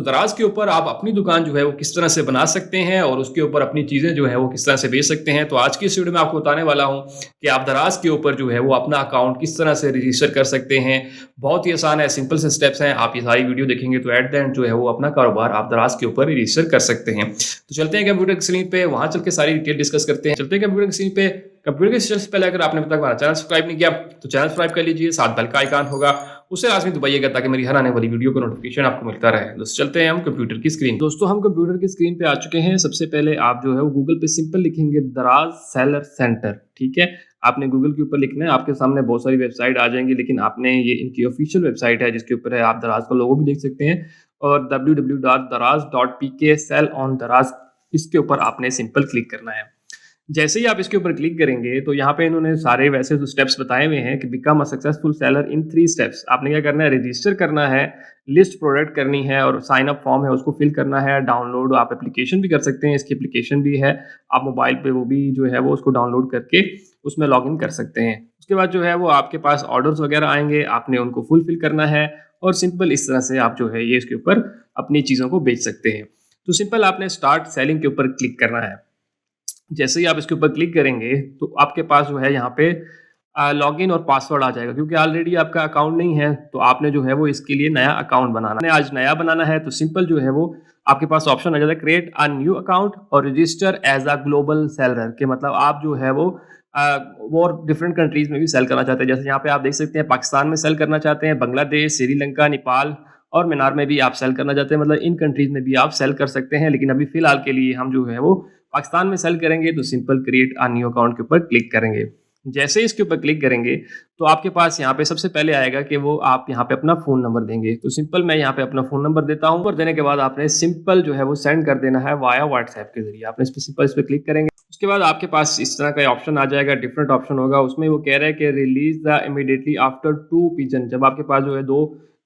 दराज के ऊपर आप अपनी दुकान जो है वो किस तरह से बना सकते हैं और उसके ऊपर अपनी चीज़ें जो है वो किस तरह से बेच सकते हैं। तो आज की इस वीडियो में आपको बताने वाला हूँ कि आप दराज के ऊपर जो है वो अपना अकाउंट किस तरह से रजिस्टर कर सकते हैं। बहुत ही आसान है, सिंपल से स्टेप्स हैं। आप ये सारी वीडियो देखेंगे तो एट द एंड जो है वो अपना कारोबार आप दराज के ऊपर रजिस्टर कर सकते हैं। तो चलते हैं कंप्यूटर की स्क्रीन पे, वहाँ चल के सारी डिटेल डिस्कस करते हैं। चलते हैं कंप्यूटर की स्क्रीन पे। कंप्यूटर के सिस्टम से पहले अगर आपने अब तक हमारा चैनल सब्सक्राइब नहीं किया तो चैनल सब्सक्राइब कर लीजिए, साथ बेल का आइकन होगा उसे लाजमी दबाइएगा ताकि मेरी हर आने वाली वीडियो का नोटिफिकेशन आपको मिलता रहे। दोस्तों चलते हैं हम कंप्यूटर की स्क्रीन। दोस्तों हम कंप्यूटर की स्क्रीन पे आ चुके हैं। सबसे पहले आप जो है वो गूगल पे सिंपल लिखेंगे दराज सेलर सेंटर। ठीक है, आपने गूगल के ऊपर लिखना है, आपके सामने बहुत सारी वेबसाइट आ जाएंगी, लेकिन आपने ये इनकी ऑफिशियल वेबसाइट है जिसके ऊपर है आप दराज का लोगो भी देख सकते हैं और www.daraz.pk सेल ऑन दराज, इसके ऊपर आपने सिंपल क्लिक करना है। जैसे ही आप इसके ऊपर क्लिक करेंगे तो यहाँ पे इन्होंने सारे वैसे तो स्टेप्स बताए हुए हैं कि become a successful seller in 3 steps. आपने क्या करना है, रजिस्टर करना है, लिस्ट प्रोडक्ट करनी है और साइन अप फॉर्म है उसको फिल करना है। डाउनलोड आप एप्लीकेशन भी कर सकते हैं, इसकी एप्लीकेशन भी है, आप मोबाइल पे वो भी जो है वो उसको डाउनलोड करके उसमें लॉगिन कर सकते हैं। उसके बाद जो है वो आपके पास ऑर्डर्स वगैरह आएंगे, आपने उनको फुलफिल करना है और सिंपल इस तरह से आप जो है ये इसके ऊपर अपनी चीज़ों को बेच सकते हैं। तो सिंपल आपने स्टार्ट सेलिंग के ऊपर क्लिक करना है। जैसे ही आप इसके ऊपर क्लिक करेंगे तो आपके पास जो है यहाँ पे लॉगिन और पासवर्ड आ जाएगा, क्योंकि ऑलरेडी आपका अकाउंट नहीं है तो आपने जो है वो इसके लिए नया अकाउंट बनाना है। आज नया बनाना है तो सिंपल जो है वो आपके पास ऑप्शन आ जाता है क्रिएट अ न्यू अकाउंट और register as a global seller के, मतलब आप जो है वो और डिफरेंट कंट्रीज में भी सेल करना चाहते हैं। जैसे यहाँ पे आप देख सकते हैं पाकिस्तान में सेल करना चाहते हैं, बांग्लादेश, श्रीलंका, नेपाल और म्यांमार में भी आप सेल करना चाहते हैं, मतलब इन कंट्रीज में भी आप सेल कर सकते हैं। लेकिन अभी फिलहाल के लिए हम जो है वो पाकिस्तान में सेल करेंगे तो simple create a new account के ऊपर क्लिक करेंगे। जैसे इसके ऊपर क्लिक करेंगे तो आपके पास यहाँ पे सबसे पहले आएगा कि वो आप यहाँ पे अपना फ़ोन नंबर देंगे। तो सिंपल मैं यहाँ पे अपना फ़ोन नंबर देता हूँ और देने के बाद आपने सिंपल जो है वो सेंड कर देना है वाया व्हाट्सएप के जरिए। आपने इस पर क्लिक करेंगे, उसके बाद आपके पास इस तरह का ऑप्शन आ जाएगा, डिफरेंट ऑप्शन होगा। उसमें वो कह रहा है कि release the immediately after 2 pigeon. जब आपके पास जो है 2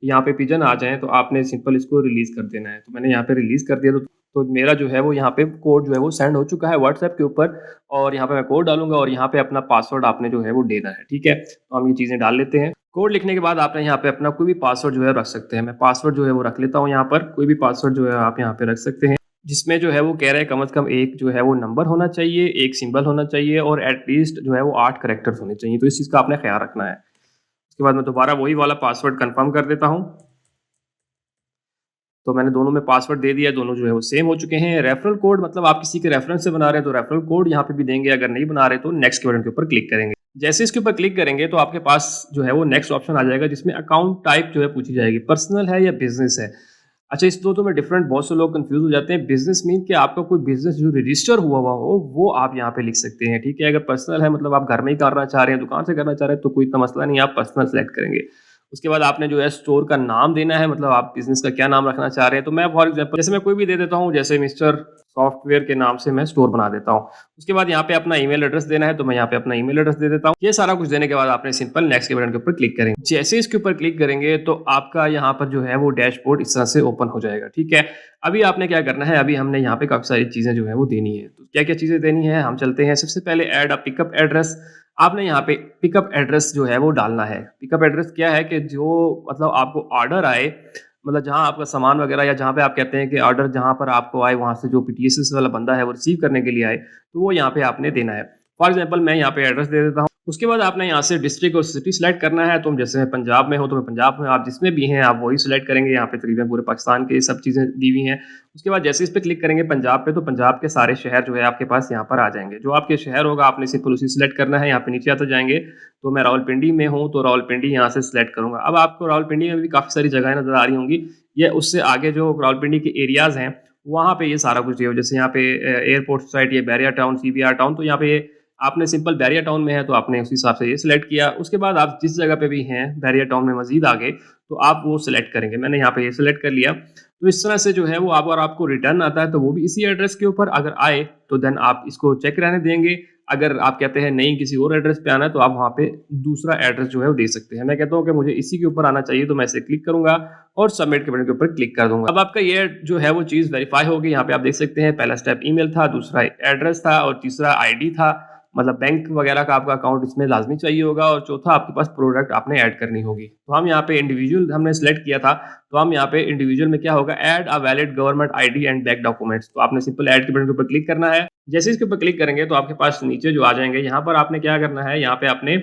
यहाँ पे पिजन आ जाएँ तो आपने सिंपल इसको रिलीज़ कर देना है। तो मैंने यहाँ पे रिलीज़ कर दिया तो मेरा जो है वो यहाँ पे कोड जो है वो सेंड हो चुका है व्हाट्सएप के ऊपर और यहाँ पे मैं कोड डालूंगा और यहाँ पे अपना पासवर्ड आपने जो है वो देना है। ठीक है, तो हम ये चीज़ें डाल लेते हैं। कोड लिखने के बाद आपने यहाँ पे अपना कोई भी पासवर्ड जो है रख सकते हैं। मैं पासवर्ड जो है वो रख लेता हूँ यहाँ पर, कोई भी पासवर्ड जो है आप यहाँ पे रख सकते हैं, जिसमें जो है वो कह रहा है कम से कम एक जो है वो नंबर होना चाहिए, एक सिंबल होना चाहिए और एटलीस्ट जो है वो 8 कैरेक्टर्स होने चाहिए। तो इस चीज़ का आपने ख्याल रखना है। उसके बाद मैं दोबारा वही वाला पासवर्ड कंफर्म कर देता हूँ। तो मैंने दोनों में पासवर्ड दे दिया, दोनों जो है वो सेम हो चुके हैं। रेफरल कोड, मतलब आप किसी के रेफरेंस से बना रहे हैं तो रेफरल कोड यहाँ पे भी देंगे, अगर नहीं बना रहे तो नेक्स्ट के बटन के ऊपर क्लिक करेंगे। जैसे इसके ऊपर क्लिक करेंगे तो आपके पास जो है वो नेक्स्ट ऑप्शन आ जाएगा जिसमें अकाउंट टाइप जो है पूछी जाएगी, पर्सनल है या बिजनेस है। अच्छा, इस दो में डिफरेंट बहुत से लोग कंफ्यूज हो जाते हैं। बिजनेस मीन कि आपका कोई बिजनेस जो रजिस्टर हुआ हो वो आप यहाँ पे लिख सकते हैं। ठीक है, अगर पर्सनल है मतलब आप घर में ही करना चाह रहे हैं, दुकान से करना चाह रहे हैं तो कोई इतना मसला नहीं, आप पर्सनल सेलेक्ट करेंगे। उसके बाद आपने जो है स्टोर का नाम देना है, मतलब आप बिजनेस का क्या नाम रखना चाह रहे हैं। तो मैं फॉर एग्जांपल जैसे मैं कोई भी दे देता हूँ, जैसे मिस्टर सॉफ्टवेयर के नाम से मैं स्टोर बना देता हूँ। उसके बाद यहाँ पे अपना ईमेल एड्रेस देना है तो मैं यहाँ पे अपना ईमेल एड्रेस दे देता हूँ। ये सारा कुछ देने के बाद आपने सिंपल नेक्स्ट के बटन के ऊपर क्लिक करेंगे। जैसे इसके ऊपर क्लिक करेंगे तो आपका यहाँ पर जो है वो डैशबोर्ड इस तरह से ओपन हो जाएगा। ठीक है, अभी आपने क्या करना है, अभी हमने यहाँ पे काफी सारी चीजें जो है वो देनी है। तो क्या क्या चीजें देनी है हम चलते हैं। सबसे पहले ऐड अ पिकअप एड्रेस। आपने यहाँ पे पिकअप एड्रेस जो है वो डालना है। पिकअप एड्रेस क्या है कि जो मतलब आपको ऑर्डर आए, मतलब जहाँ आपका सामान वगैरह या जहाँ पे आप कहते हैं कि ऑर्डर जहाँ पर आपको आए वहाँ से जो पीटीएस वाला बंदा है वो रिसीव करने के लिए आए तो वो यहाँ पे आपने देना है। फॉर एग्जांपल मैं यहाँ पे एड्रेस दे देता हूँ। उसके बाद आपने यहाँ से डिस्ट्रिक्ट और सिटी सेलेक्ट करना है। तो जैसे मैं पंजाब में हूँ तो मैं पंजाब में, आप जिसमें भी हैं आप वही सिलेक्ट करेंगे। यहाँ पे तकरीबन पूरे पाकिस्तान के सब चीज़ें दी हुई हैं। उसके बाद जैसे इस पे क्लिक करेंगे पंजाब पे तो पंजाब के सारे शहर जो है आपके पास यहाँ पर आ जाएंगे। जो आपके शहर होगा आपने सिंपल उसी सिलेक्ट करना है। यहाँ पे नीचे आते जाएंगे तो मैं रावलपिंडी में हूँ तो रावलपिंडी यहाँ से सिलेक्ट करूँगा। अब आपको रावलपिंडी में भी काफ़ी सारी जगहें नज़र आ रही होंगी, ये उससे आगे जो रावलपिंडी के एरियाज़ हैं वहाँ पे ये सारा कुछ है। जैसे यहाँ पे airport society, Bairia town, CBR town, तो यहाँ पे आपने सिंपल बैरिया टाउन में है तो आपने उस हिसाब से ये सिलेक्ट किया। उसके बाद आप जिस जगह पे भी हैं बैरिया टाउन में मजीद आगे तो आप वो सिलेक्ट करेंगे। मैंने यहाँ पे ये सिलेक्ट कर लिया। तो इस तरह से जो है वो अगर आपको रिटर्न आता है तो वो भी इसी एड्रेस के ऊपर अगर आए तो देन आप इसको चेक रहने देंगे। अगर आप कहते हैं नहीं किसी और एड्रेस पे आना है तो आप वहाँ पे दूसरा एड्रेस जो है वो दे सकते हैं। मैं कहता हूँ कि मुझे इसी के ऊपर आना चाहिए तो मैं इसे क्लिक करूंगा और सबमिट के बटन के ऊपर क्लिक कर दूंगा। अब आपका ये जो है वो चीज़ वेरीफाई होगी। यहाँ पे आप देख सकते हैं पहला स्टेप ईमेल था, दूसरा एड्रेस था और तीसरा आईडी था। मतलब बैंक वगैरह का आपका अकाउंट इसमें लाज़मी चाहिए होगा और चौथा आपके पास प्रोडक्ट आपने ऐड करनी होगी। तो हम यहाँ पे इंडिविजुअल हमने सेलेक्ट किया था, तो हम यहाँ पे इंडिविजुअल में क्या होगा add a valid government ID and bank documents. तो आपने सिंपल ऐड के बटन के ऊपर क्लिक करना है। जैसे इसके ऊपर क्लिक करेंगे तो आपके पास नीचे जो आ जाएँगे, यहाँ पर आपने क्या करना है, यहाँ पे आपने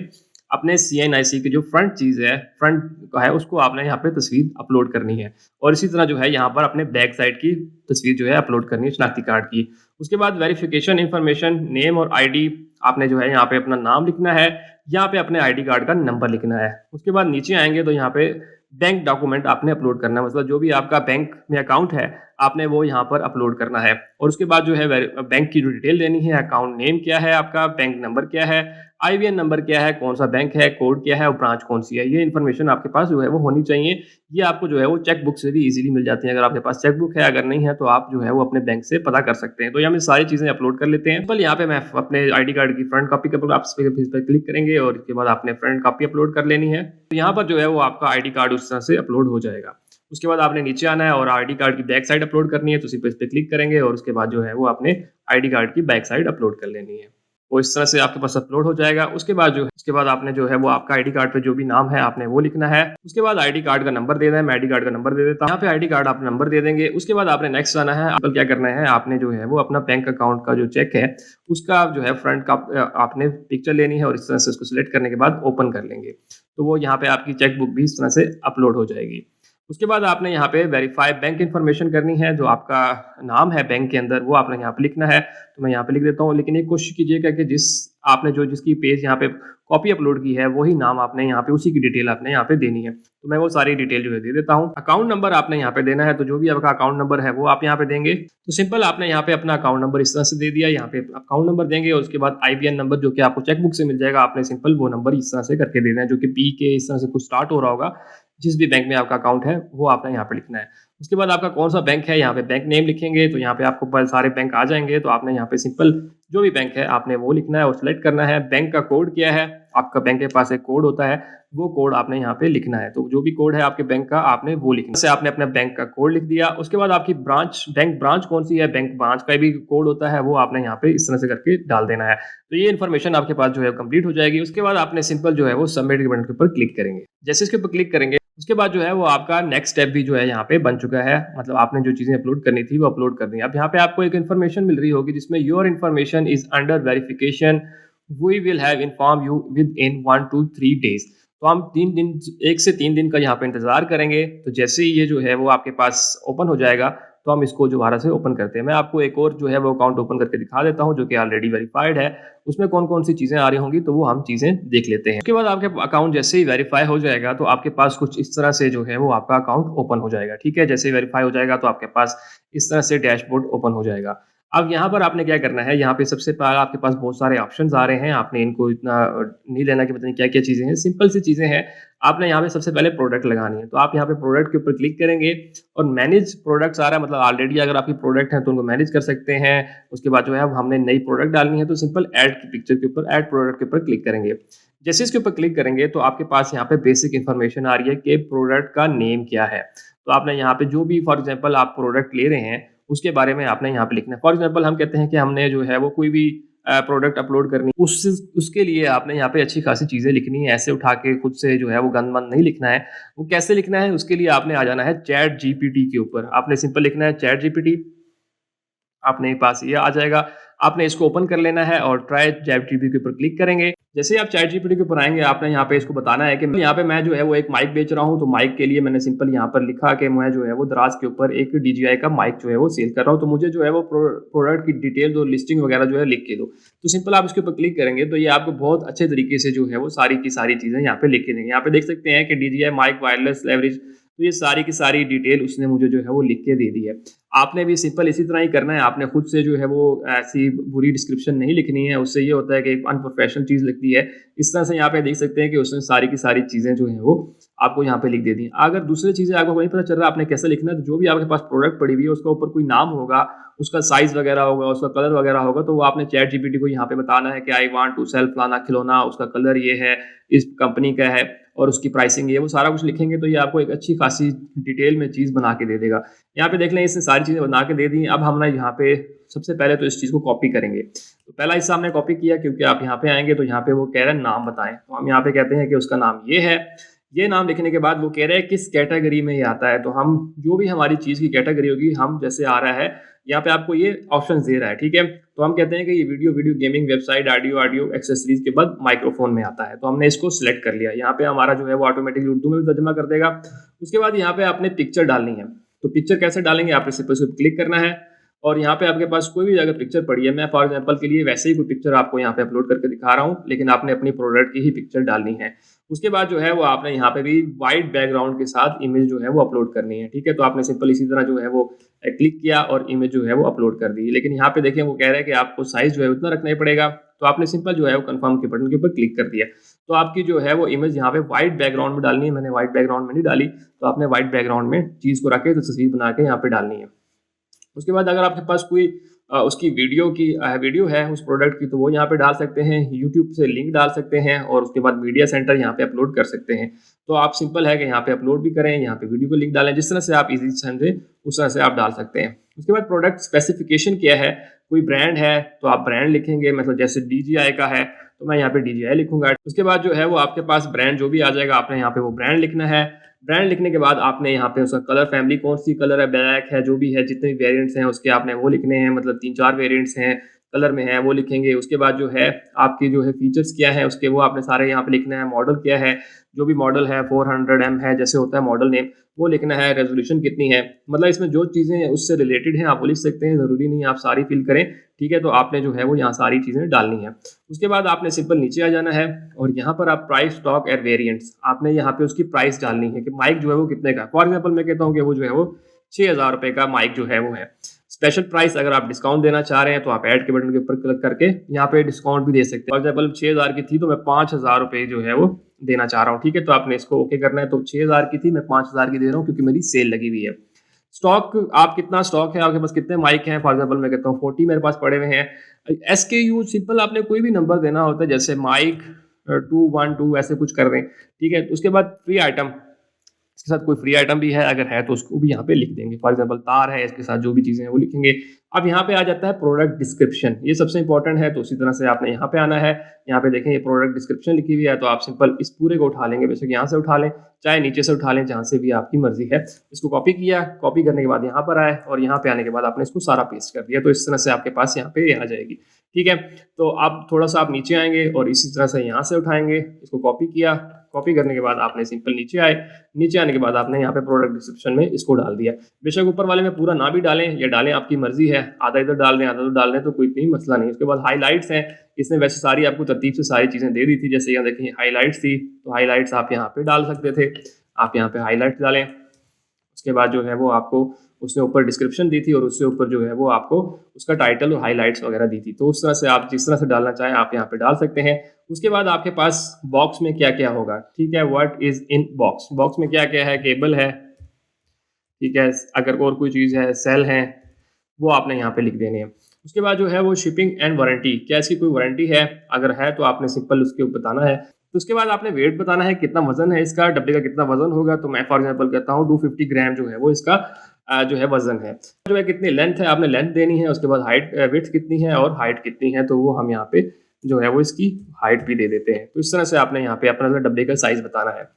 अपने सीएनआईसी की जो फ्रंट चीज़ है, फ्रंट का है, उसको आपने यहाँ पे तस्वीर अपलोड करनी है और इसी तरह जो है यहाँ पर अपने बैक साइड की तस्वीर जो है अपलोड करनी है शनाख्ती कार्ड की। उसके बाद वेरिफिकेशन इन्फॉर्मेशन, नेम और आईडी आपने जो है यहाँ पे अपना नाम लिखना है, यहाँ पे अपने आईडी कार्ड का नंबर लिखना है। उसके बाद नीचे आएँगे तो यहाँ पे बैंक डॉक्यूमेंट आपने अपलोड करना है, मतलब जो भी आपका बैंक में अकाउंट है, आपने वो यहाँ पर अपलोड करना है और उसके बाद जो है बैंक की जो डिटेल देनी है, अकाउंट नेम क्या है आपका, बैंक नंबर क्या है, आईबीएन नंबर क्या है, कौन सा बैंक है, कोड क्या है और ब्रांच कौन सी है, ये इन्फॉर्मेशन आपके पास जो है वो होनी चाहिए। ये आपको जो है वो चेक बुक से भी इजीली मिल जाती है। अगर आपके पास चेक बुक है, अगर नहीं है तो आप जो है वो अपने बैंक से पता कर सकते हैं। तो यहाँ में सारी चीज़ें अपलोड कर लेते हैं। बल यहाँ पे मैं अपने आईडी कार्ड की फ्रंट कॉपी का आप इस पर क्लिक करेंगे और इसके बाद आपने फ्रंट कॉपी अपलोड कर लेनी है। तो यहाँ पर जो है वो आपका आईडी कार्ड उस तरह से अपलोड हो जाएगा। उसके बाद आपने नीचे आना है और आईडी कार्ड की बैक साइड अपलोड करनी है, तो सिर्फ इस पे क्लिक करेंगे और उसके बाद जो है वो आपने आईडी कार्ड की बैक साइड अपलोड कर लेनी है। वो इस तरह से आपके पास अपलोड हो जाएगा। उसके बाद आपने जो है वो आपका आईडी कार्ड पे जो भी नाम है आपने वो लिखना है। उसके बाद आईडी कार्ड का नंबर देना है। मैं आईडी कार्ड का नंबर दे देता हूँ। यहाँ पे आईडी कार्ड आप नंबर दे देंगे। उसके बाद आपने नेक्स्ट आना है। आपको क्या करना है, आपने जो है वो अपना बैंक अकाउंट का जो चेक है उसका जो है फ्रंट का आपने पिक्चर लेनी है और इस तरह से उसको सिलेक्ट करने के बाद ओपन कर लेंगे, तो वो यहाँ पे आपकी चेक बुक भी इस तरह से अपलोड हो जाएगी। उसके बाद आपने यहाँ पे वेरीफाई बैंक इन्फॉर्मेशन करनी है। जो आपका नाम है बैंक के अंदर वो आपने यहाँ पे लिखना है। तो मैं यहाँ पे लिख देता हूँ, लेकिन एक कोशिश कीजिएगा कि जिसकी पेज यहाँ पे कॉपी अपलोड की है वही नाम आपने यहाँ पे उसी की डिटेल आपने यहाँ पे देनी है। तो मैं वो सारी डिटेल जो है दे देता हूँ। अकाउंट नंबर आपने यहाँ पे देना है, तो जो भी आपका अकाउंट नंबर है वो आप यहाँ पे देंगे। तो सिंपल आपने यहाँ पे अपना अकाउंट नंबर इस तरह से दे दिया, यहाँ पे अकाउंट नंबर देंगे और उसके बाद आईबीएन नंबर जो कि आपको चेकबुक से मिल जाएगा, आपने सिंपल वो नंबर इस तरह से करके देना है, जो कि पी के इस तरह से कुछ स्टार्ट हो रहा होगा। जिस भी बैंक में आपका अकाउंट है वो आपने यहाँ पे लिखना है। उसके बाद आपका कौन सा बैंक है, यहाँ पे बैंक नेम लिखेंगे, तो यहाँ पे आपको सारे बैंक आ जाएंगे। तो आपने यहाँ पे सिंपल जो भी बैंक है आपने वो लिखना है और सिलेक्ट करना है। बैंक का कोड क्या है, आपका बैंक के पास एक कोड होता है, वो कोड आपने यहाँ पे लिखना है। तो जो भी कोड है आपके बैंक का आपने वो लिखना है। जैसे आपने अपने बैंक का कोड लिख दिया। उसके बाद आपकी बैंक ब्रांच कौन सी है, बैंक ब्रांच का भी कोड होता है, वो आपने यहाँ पे इस तरह से करके डाल देना है। तो ये इन्फॉर्मेशन आपके पास जो है कंप्लीट हो जाएगी। उसके बाद आपने सिंपल जो है वो सबमिट के बटन के ऊपर क्लिक करेंगे। जैसे इसके ऊपर क्लिक करेंगे उसके बाद जो है वो आपका नेक्स्ट स्टेप भी जो है यहाँ पे बन चुका है। मतलब आपने जो चीजें अपलोड करनी थी वो अपलोड कर दी। अब यहाँ पे आपको एक इन्फॉर्मेशन मिल रही होगी जिसमें your information is under verification, we will have inform you within 1 to 3 days। तो हम 1 से 3 दिन का यहाँ पे इंतजार करेंगे। तो जैसे ही ये जो है वो आपके पास ओपन हो जाएगा तो हम इसको दोबारा से ओपन करते हैं। मैं आपको एक और जो है वो अकाउंट ओपन करके दिखा देता हूँ जो कि ऑलरेडी वेरीफाइड है। उसमें कौन कौन सी चीज़ें आ रही होंगी तो वो हम चीज़ें देख लेते हैं। उसके बाद आपके अकाउंट जैसे ही वेरीफाई हो जाएगा तो आपके पास कुछ इस तरह से जो है वो आपका अकाउंट ओपन हो जाएगा। ठीक है, जैसे ही वेरीफाई हो जाएगा तो आपके पास इस तरह से डैशबोर्ड ओपन हो जाएगा। अब यहाँ पर आपने क्या करना है, यहाँ पे सबसे पहले आपके पास बहुत सारे ऑप्शंस आ रहे हैं। आपने इनको इतना नहीं लेना कि पता नहीं क्या क्या चीज़ें हैं, सिंपल सी चीज़ें हैं। आपने यहाँ पे सबसे पहले प्रोडक्ट लगानी है। तो आप यहाँ पे प्रोडक्ट के ऊपर क्लिक करेंगे और मैनेज प्रोडक्ट्स आ रहा है, मतलब ऑलरेडी अगर आपकी प्रोडक्ट है तो उनको मैनेज कर सकते हैं। उसके बाद जो है अब हमने नई प्रोडक्ट डालनी है तो सिंपल ऐड की पिक्चर के ऊपर ऐड प्रोडक्ट के ऊपर क्लिक करेंगे। जैसे इसके ऊपर क्लिक करेंगे तो आपके पास यहाँ पे बेसिक इन्फॉर्मेशन आ रही है कि प्रोडक्ट का नेम क्या है। तो आपने यहाँ पे जो भी फॉर एग्जाम्पल आप प्रोडक्ट ले रहे हैं उसके बारे में आपने यहाँ पे लिखना है। फॉर एग्जाम्पल हम कहते हैं कि हमने जो है वो कोई भी प्रोडक्ट अपलोड करनी, उसके लिए आपने यहाँ पे अच्छी खासी चीज़ें लिखनी है। ऐसे उठा के खुद से जो है वो गंद मंद नहीं लिखना है। वो कैसे लिखना है, उसके लिए आपने आ जाना है चैट जीपीटी के ऊपर। आपने सिंपल लिखना है चैट जीपीटी, अपने पास ये आ जाएगा। आपने इसको ओपन कर लेना है और ट्राई चैट जीपीटी के ऊपर क्लिक करेंगे। जैसे ही आप चैट जीपीटी के ऊपर आएंगे आपने यहाँ पे इसको बताना है कि यहाँ पे मैं जो है वो एक माइक बेच रहा हूँ। तो माइक के लिए मैंने सिंपल यहाँ पर लिखा कि मैं जो है वो दराज के ऊपर एक DJI का माइक जो है वो सेल कर रहा हूँ। तो मुझे जो है वो प्रोडक्ट की डिटेल जो लिस्टिंग वगैरह जो है लिख के दो। तो सिंपल आप इसके ऊपर क्लिक करेंगे तो ये आपको बहुत अच्छे तरीके से जो है वो सारी की सारी चीज़ें यहाँ पे लिख के देंगे। यहाँ पे देख सकते हैं कि DJI माइक वायरलेस लेवरेज, तो ये सारी की सारी डिटेल उसने मुझे जो है वो लिख के दे दी है। आपने भी सिंपल इसी तरह ही करना है। आपने खुद से जो है वो ऐसी बुरी डिस्क्रिप्शन नहीं लिखनी है, उससे ये होता है कि एक अनप्रोफेशनल चीज़ लिखती है। इस तरह से यहाँ पे देख सकते हैं कि उसने सारी की सारी चीज़ें जो हैं वो आपको यहाँ पे लिख दे दी। अगर दूसरी चीज़ें आपको नहीं पता चल रहा आपने कैसे लिखना है, तो जो भी आपके पास प्रोडक्ट पड़ी हुई है उसका ऊपर कोई नाम होगा, उसका साइज़ वगैरह होगा, उसका कलर वगैरह होगा, तो वो आपने चैट जीपीटी को यहाँ पे बताना है कि आई वांट टू सेल फलाना खिलौना, उसका कलर ये है, इस कंपनी का है और उसकी प्राइसिंग है, वो सारा कुछ लिखेंगे तो ये आपको एक अच्छी खासी डिटेल में चीज़ बना के दे देगा। यहाँ पे देख लें इसने सारी चीज़ें बना के दे दी। अब हम ना यहाँ पे सबसे पहले तो इस चीज़ को कॉपी करेंगे। तो पहला हिस्सा हमने कॉपी किया, क्योंकि आप यहाँ पे आएंगे तो यहाँ पे वो कह रहे हैं नाम बताएं, तो हम यहाँ पे कहते हैं कि उसका नाम ये है। ये नाम लिखने के बाद वो कह रहे हैं किस कैटेगरी में ये आता है, तो हम जो भी हमारी चीज़ की कैटेगरी होगी, हम जैसे आ रहा है यहाँ पे आपको ये ऑप्शन दे रहा है, ठीक है। तो हम कहते हैं कि ये video gaming, website, audio accessories के बाद माइक्रोफोन में आता है। तो हमने इसको सिलेक्ट कर लिया। यहाँ पे हमारा जो है वो ऑटोमेटिकली उर्दू में भी तर्जुमा कर देगा। उसके बाद यहाँ पे आपने पिक्चर डालनी है। तो पिक्चर कैसे डालेंगे, आपने सिर्फ उस पर क्लिक करना है और यहाँ पे आपके पास कोई भी अगर पिक्चर पड़ी है, मैं फॉर एग्जांपल के लिए वैसे ही कोई पिक्चर आपको यहाँ पे अपलोड करके दिखा रहा हूँ, लेकिन आपने अपनी प्रोडक्ट की ही पिक्चर डालनी है। उसके बाद जो है वो आपने यहाँ पे भी वाइट बैकग्राउंड के साथ इमेज जो है वो अपलोड करनी है, ठीक है। तो आपने सिंपल इसी तरह जो है वो क्लिक किया और इमेज जो है वो अपलोड कर दी। लेकिन यहाँ पे देखें वो कह रहा है कि आपको साइज जो है उतना रखना ही पड़ेगा। तो आपने सिंपल जो है वो कंफर्म के बटन के ऊपर क्लिक कर दिया। तो आपकी जो है वो इमेज यहाँ पे व्हाइट बैकग्राउंड में डालनी है। मैंने व्हाइट बैकग्राउंड में नहीं डाली, तो आपने व्हाइट बैकग्राउंड में चीज़ को रख के तस्वीर बना के यहाँ पे डालनी है। उसके बाद अगर आपके पास कोई उसकी वीडियो है उस प्रोडक्ट की, तो वो यहाँ पे डाल सकते हैं। यूट्यूब से लिंक डाल सकते हैं और उसके बाद मीडिया सेंटर यहाँ पे अपलोड कर सकते हैं। तो आप सिंपल है कि यहाँ पे अपलोड भी करें, यहाँ पे वीडियो को लिंक डालें, जिस तरह से आप इजी समझे उस तरह से आप डाल सकते हैं। उसके बाद प्रोडक्ट स्पेसिफिकेशन क्या है, कोई ब्रांड है तो आप ब्रांड लिखेंगे, मतलब जैसे DJI का है तो मैं यहाँ पे DJI लिखूंगा। उसके बाद जो है वो आपके पास ब्रांड जो भी आ जाएगा, आपने यहाँ पे वो ब्रांड लिखना है। ब्रांड लिखने के बाद आपने यहाँ पे उसका कलर फैमिली कौन सी कलर है, ब्लैक है, जो भी है, जितने भी वेरिएंट्स हैं उसके आपने वो लिखने हैं, मतलब 3-4 वेरिएंट्स हैं कलर में है वो लिखेंगे। उसके बाद जो है आपकी जो है फीचर्स क्या है उसके, वो आपने सारे यहाँ पे लिखना है। मॉडल क्या है, जो भी मॉडल है 400M है जैसे होता है मॉडल नेम, वो लिखना है। रेजोल्यूशन कितनी है, मतलब इसमें जो चीज़ें उससे रिलेटेड हैं आप वो लिख सकते हैं, ज़रूरी नहीं आप सारी फिल करें, ठीक है। तो आपने जो है वो यहाँ सारी चीज़ें डालनी है। उसके बाद आपने सिंपल नीचे आ जाना है और यहाँ पर आप प्राइस, स्टॉक एंड वेरिएंट्स, आपने यहाँ पे उसकी प्राइस डालनी है कि माइक जो है वो कितने का। फॉर एग्जाम्पल मैं कहता हूँ कि वो जो है वो 6000 रुपये का माइक जो है वो है। स्पेशल प्राइस अगर आप डिस्काउंट देना चाह रहे हैं तो आप ऐड के बटन के ऊपर क्लिक करके यहाँ पे डिस्काउंट भी दे सकते हैं। फॉर एग्जाम्पल 6000 की थी तो मैं 5000 रुपये जो है वो देना चाह रहा हूँ, ठीक है। तो आपने इसको ओके करना है। तो 6000 की थी, मैं 5000 की दे रहा हूँ क्योंकि मेरी सेल लगी हुई है। स्टॉक, आप कितना स्टॉक है, आपके पास कितने माइक हैं। फॉर एग्जाम्पल मैं कहता हूँ 40 मेरे पास पड़े हुए हैं। SKU सिंपल आपने कोई भी नंबर देना होता है, जैसे माइक 212 ऐसे कुछ कर दें, ठीक है। उसके बाद फ्री आइटम, इसके साथ कोई फ्री आइटम भी है अगर है तो उसको भी यहाँ पे लिख देंगे। फॉर एग्जांपल तार है, इसके साथ जो भी चीज़ें हैं वो लिखेंगे। अब यहाँ पे आ जाता है प्रोडक्ट डिस्क्रिप्शन, ये सबसे इंपॉर्टेंट है। तो उसी तरह से आपने यहाँ पे आना है। यहाँ पे देखें ये प्रोडक्ट डिस्क्रिप्शन लिखी हुई है, तो आप सिंपल इस पूरे को उठा लेंगे, बेशक यहाँ से उठा लें चाहे नीचे से उठा लें, जहाँ से भी आपकी मर्जी है। इसको कॉपी किया, कॉपी करने के बाद यहाँ पर आए और यहाँ पे आने के बाद आपने इसको सारा पेस्ट कर दिया। तो इस तरह से आपके पास यहाँ पे आ जाएगी, ठीक है। तो आप थोड़ा सा आप नीचे आएंगे और इसी तरह से यहाँ से उठाएंगे, इसको कॉपी किया, कॉपी करने के बाद आपने सिंपल नीचे आए, नीचे आने के बाद आपने यहाँ पे प्रोडक्ट डिस्क्रिप्शन में इसको डाल दिया। बेशक ऊपर वाले में पूरा ना भी डालें या डालें, आपकी मर्जी है, आधा इधर डाल दें आधा उधर डाल दें तो कोई भी मसला नहीं। उसके बाद हाईलाइट्स हैं, इसने वैसे सारी आपको तरतीब से सारी चीज़ें दे दी थी। जैसे यहाँ देखिए हाईलाइट्स थी, तो हाईलाइट्स आप यहाँ पे डाल सकते थे, आप यहाँ पे हाईलाइट्स डालें। उसके बाद जो है वो आपको उसने ऊपर डिस्क्रिप्शन दी थी और उससे ऊपर जो है वो आपको उसका टाइटल और हाईलाइट्स वगैरह दी थी। तो उस तरह से आप जिस तरह से डालना चाहें आप यहाँ पे डाल सकते हैं। उसके बाद आपके पास बॉक्स में क्या क्या होगा, ठीक है। What is in box, box में क्या क्या है, केबल है, ठीक है। अगर और कोई चीज़ है, सेल है, वो आपने यहाँ पे लिख देने हैं। उसके बाद जो है वो शिपिंग एंड वारंटी, क्या इसकी कोई वारंटी है, अगर है तो आपने सिंपल उसके ऊपर बताना है। तो उसके बाद आपने वेट बताना है, कितना वजन है इसका, डब्बे का कितना वजन होगा। तो मैं फॉर एग्जांपल कहता हूँ 250 ग्राम जो है वो इसका जो है वजन है। जो है कितनी लेंथ है आपने लेंथ देनी है। उसके बाद हाइट, विड्थ कितनी है और हाइट कितनी है, तो वो हम यहाँ पे जो है वो इसकी हाइट भी दे देते हैं। तो इस तरह से आपने यहाँ पे अपना डब्बे का साइज बताना है।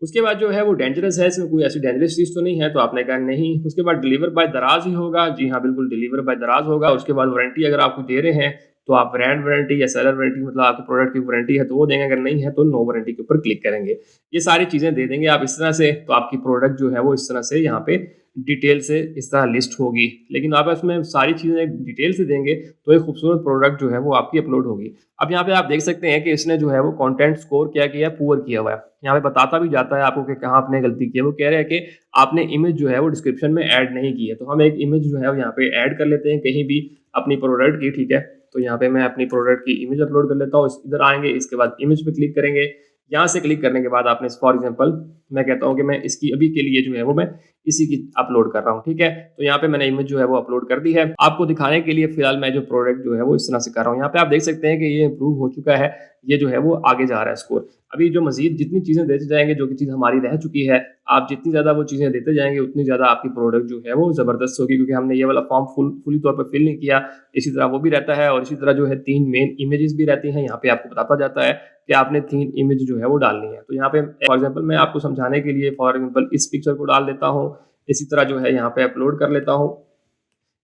उसके बाद जो है वो डेंजरस है, इसमें कोई ऐसी डेंजरस चीज़ तो नहीं है, तो आपने कहा नहीं। उसके बाद डिलीवर बाय दराज ही होगा, जी हाँ बिल्कुल डिलीवर बाय दराज होगा। उसके बाद वारंटी अगर आपको दे रहे हैं तो आप ब्रांड वारंटी या सेलर वारंटी, मतलब आपके प्रोडक्ट की वारंटी है तो वो देंगे, अगर नहीं है तो नो वारंटी के ऊपर क्लिक करेंगे। ये सारी चीज़ें दे देंगे आप इस तरह से, तो आपकी प्रोडक्ट जो है वो इस तरह से यहाँ पे डिटेल से इस तरह लिस्ट होगी। लेकिन आप इसमें सारी चीज़ें डिटेल से देंगे तो एक खूबसूरत प्रोडक्ट जो है वो आपकी अपलोड होगी। अब यहाँ पे आप देख सकते हैं कि इसने जो है वो कंटेंट स्कोर क्या किया है, पुअर किया हुआ है। यहाँ पे बताता भी जाता है आपको कि कहाँ आपने गलती की है। वो कह रहे हैं कि आपने इमेज जो है वो डिस्क्रिप्शन में ऐड नहीं की है। तो हम एक इमेज जो है वो यहाँ पे ऐड कर लेते हैं कहीं भी अपनी प्रोडक्ट की, ठीक है। तो यहाँ पे मैं अपनी प्रोडक्ट की इमेज अपलोड कर लेता हूँ। इधर आएंगे, इसके बाद इमेज पे क्लिक करेंगे। यहाँ से क्लिक करने के बाद आपने फॉर एग्जांपल मैं कहता हूँ कि मैं इसकी अभी के लिए जो है वो मैं इसी की अपलोड कर रहा हूँ, ठीक है। तो यहाँ पे मैंने इमेज जो है वो अपलोड कर दी है। आपको दिखाने के लिए फिलहाल मैं जो प्रोडक्ट जो है वो इस तरह से कर रहा हूँ। यहाँ पे आप देख सकते हैं कि ये इंप्रूव हो चुका है, ये जो है वो आगे जा रहा है स्कोर। अभी जो मज़ीद जितनी चीज़ें देते जाएँगे, जो कि चीज़ हमारी रह चुकी है, आप जितनी ज़्यादा वो चीज़ें देते जाएँगे, उतनी ज़्यादा आपकी प्रोडक्ट जो है वो ज़बरदस्त होगी, क्योंकि हमने ये वाला फॉर्म फुली तौर पे फिल नहीं किया। इसी तरह वो भी रहता है और इसी तरह जो है 3 मेन इमेजेस भी रहती हैं। यहाँ पे आपको बताता जाता है कि आपने 3 इमेज जो है वो डालनी है। तो यहाँ पे फॉर एग्ज़ाम्पल मैं आपको समझाने के लिए फॉर एग्ज़ाम्पल इस पिक्चर को डाल देता हूँ। इसी तरह जो है यहाँ पे अपलोड कर लेता हूँ।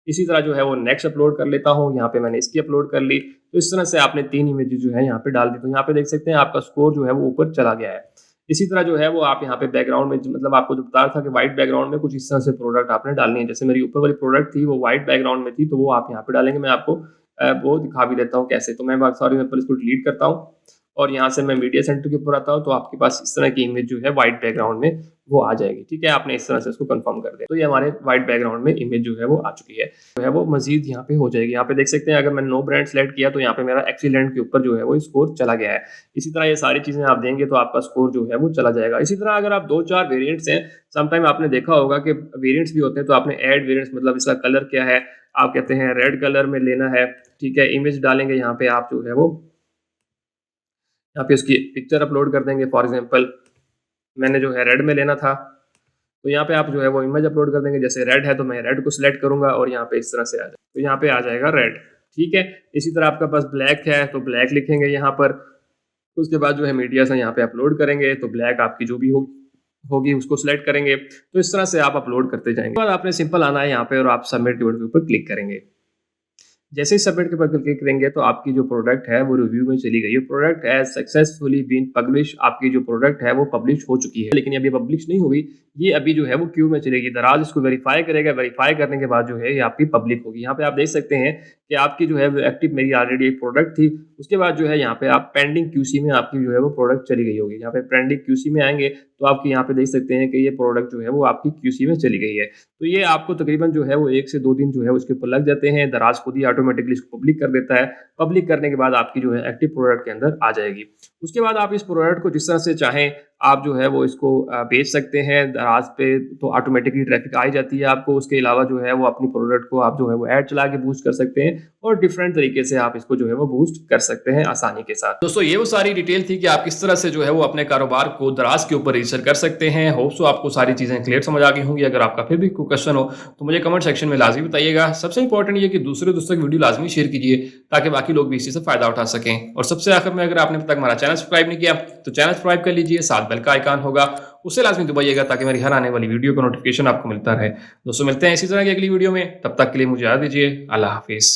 इसी तरह जो है वो नेक्स्ट अपलोड कर लेता हूँ। यहाँ पे मैंने इसकी अपलोड कर ली। तो इस तरह से आपने 3 इमेजेस जो है यहाँ पे डाल दी। तो यहाँ पे देख सकते हैं आपका स्कोर जो है वो ऊपर चला गया है। इसी तरह जो है वो आप यहाँ पे बैकग्राउंड में मतलब आपको जो बता रहा था कि व्हाइट बैकग्राउंड में कुछ इस तरह से प्रोडक्ट आपने डालनी है। जैसे मेरी ऊपर वाली प्रोडक्ट थी वो व्हाइट बैकग्राउंड में थी, तो वो आप यहाँ पे डालेंगे। मैं आपको वो दिखा भी देता हूँ कैसे। तो मैं सॉरी मैं पहले इसको डिलीट करता हूँ और यहाँ से मैं मीडिया सेंटर के ऊपर आता हूँ, तो आपके पास इस तरह की इमेज जो है व्हाइट बैकग्राउंड में वो आ जाएगी, ठीक है। आपने इस तरह से इसको कंफर्म कर दिया, तो ये हमारे व्हाइट बैकग्राउंड में इमेज जो है वो आ चुकी है, जो है वो मजीद यहाँ पे हो जाएगी। यहाँ पे देख सकते हैं अगर मैंने नो ब्रांड सेलेक्ट किया तो यहाँ पे मेरा एक्सीलेंट के ऊपर जो है वो स्कोर चला गया है। इसी तरह ये सारी चीजें आप देंगे तो आपका स्कोर जो है वो चला जाएगा। इसी तरह अगर आप 2-4 वेरिएंट्स हैं, समटाइम आपने देखा होगा कि वेरिएंट्स भी होते हैं, तो आपने ऐड वेरिएंट्स मतलब इसका कलर क्या है, आप कहते हैं रेड कलर में लेना है, ठीक है। इमेज डालेंगे यहाँ पे आप जो है वो यहाँ पे उसकी पिक्चर अपलोड कर देंगे। फॉर एग्जांपल मैंने जो है रेड में लेना था, तो यहाँ पे आप जो है वो इमेज अपलोड कर देंगे। जैसे रेड है तो मैं रेड को सिलेक्ट करूंगा और यहाँ पे इस तरह से आ जाए, तो यहाँ पे आ जाएगा रेड, ठीक है। इसी तरह आपका पास ब्लैक है तो ब्लैक लिखेंगे यहाँ पर। उसके बाद जो है मीडिया से यहाँ पे अपलोड करेंगे, तो ब्लैक आपकी जो भी होगी उसको सिलेक्ट करेंगे। तो इस तरह से आप अपलोड करते जाएंगे। बाद आपने सिंपल आना है यहाँ पे और आप सबमिट के बटन के ऊपर क्लिक करेंगे। जैसे ही सबमिट के ऊपर क्लिक करेंगे तो आपकी जो प्रोडक्ट है वो रिव्यू में चली गई। ये product has successfully been publish, आपकी जो प्रोडक्ट है वो पब्लिश हो चुकी है, लेकिन अभी पब्लिश नहीं हुई, ये अभी जो है वो क्यू में चलेगी। दराज इसको वेरीफाई करेगा, वेरीफाई करने के बाद जो है ये आपकी पब्लिक होगी। यहाँ पे आप देख सकते हैं कि आपकी जो है वो एक्टिव मेरी ऑलरेडी एक प्रोडक्ट थी, उसके बाद जो है यहाँ पे आप पेंडिंग क्यूसी में आपकी जो है वो प्रोडक्ट चली गई होगी। यहाँ पे पेंडिंग क्यूसी में आएंगे तो आपकी यहाँ पे देख सकते हैं कि ये प्रोडक्ट जो है वो आपकी क्यूसी में चली गई है। तो ये आपको तकरीबन जो है वो 1 से 2 दिन जो है उसके ऊपर लग जाते हैं। दराज खुद ही ऑटोमेटिकली इसको पब्लिक कर देता है। पब्लिक करने के बाद आपकी जो है एक्टिव प्रोडक्ट के अंदर आ जाएगी। उसके बाद आप इस प्रोडक्ट को जिस तरह से चाहें आप जो है वो इसको बेच सकते हैं। दराज पे तो ऑटोमेटिकली ट्रैफिक आ ही जाती है आपको। उसके अलावा जो है वो अपनी प्रोडक्ट को आप जो है वो ऐड चला के बूस्ट कर सकते हैं और डिफरेंट तरीके से आप इसको जो है वो बूस्ट कर सकते हैं आसानी के साथ। दोस्तों ये वो सारी डिटेल थी कि आप किस तरह से जो है वो अपने कारोबार को दराज के ऊपर रजिस्टर कर सकते हैं। होप सो आपको सारी चीजें क्लियर समझ आ गई होंगी। अगर आपका फिर भी कोई क्वेश्चन हो तो मुझे कमेंट सेक्शन में लाजमी बताइएगा। सबसे इंपॉर्टेंट ये कि दूसरे दोस्तों की वीडियो लाजमी शेयर कीजिए ताकि बाकी लोग भी इसी से फायदा उठा सकें। और सबसे आखिर में अगर आपने अब तक हमारा चैनल सब्सक्राइब नहीं किया तो चैनल सब्सक्राइब कर लीजिए, साथ बेल का आइकन होगा उसे लाजमी दबाइएगा ताकि मेरी हर आने वाली वीडियो का नोटिफिकेशन आपको मिलता रहे। दोस्तों मिलते हैं इसी तरह की अगली वीडियो में, तब तक के लिए मुझे याद दीजिए। अल्लाह हाफिज।